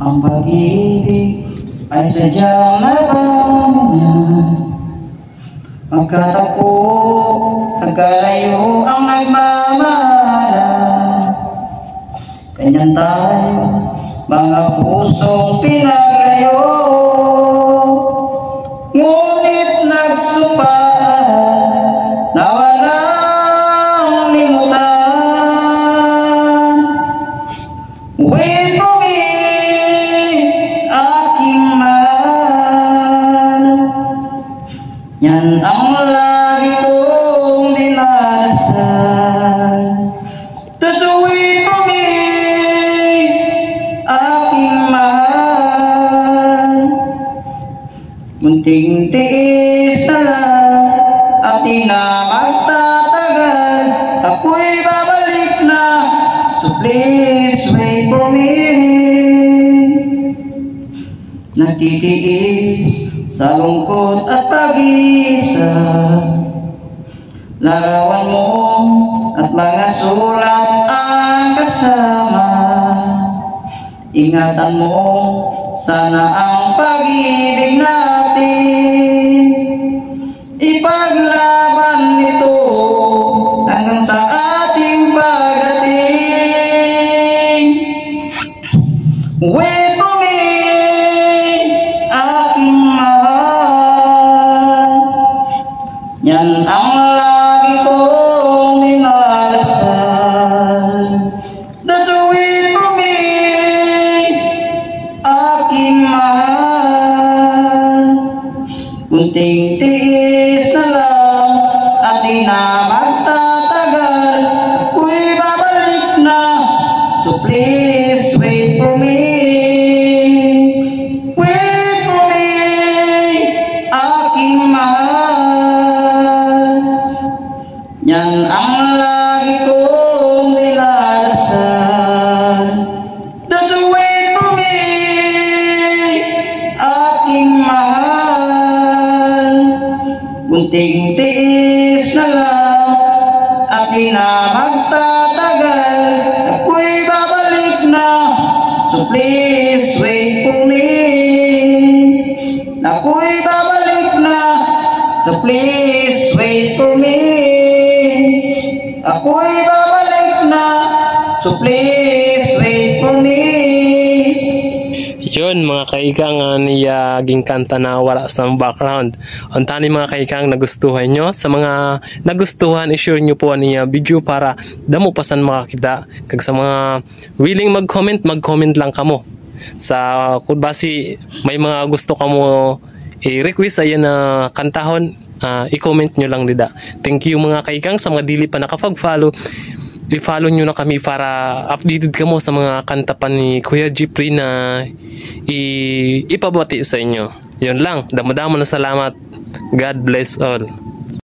Ang pag-ibig ay sadyang labanan. Magkatako, nagkalayo ang nagmamahalan. Ganyan tayo, mga pusong pinaglayo. Ngunit nagsupaan na walang limutan. Wait for me, aking mahal. Yan ang lagi kong dinadasal. That's wait for me, aking mahal. Munting tiis na lang at di na magtatagal. Ako'y babalik na, so please wait for me. Nagtitiis sa lungkot at pag-isa, larawan mo at mga sulat ang kasama. Ingatan mo sana ang pag-ibig natin. Ipaglaban nito hanggang sa ating pagdating. Wait for me, aking mahal. Yan ang lagi kong minasal. That's wait for me, aking mahal. Kunting tiis na lang at di na magtatagal. Ako'y babalik na, so please wait for me. Wait for me, aking mahal. Yan ang lagi kong nilalasal. That's wait for me, aking mahal. Kunting tiis na lang at di na magtatagal. Ako'y babalik na, so please wait for me. Ako'y babalik na, so please wait for me. Ako'y babalik na, so please wait for me. Yun mga kaikang niya gingkanta na wala sa background. Untani mga kaikang nagustuhan nyo. Sa mga nagustuhan, i-share nyo po niya video para damo pasan makakita. Kag sa mga willing mag-comment lang kamo. Sa kung basi may mga gusto kamo i-request ayan na kantahon, i-comment nyo lang dida. Thank you mga kaikang. Sa mga dili pa nakapag-follow, i-follow nyo na kami para updated kamo sa mga kanta pa ni Kuya Jeffrey na ipabati sa inyo. Yun lang. Damo-damo na salamat. God bless all.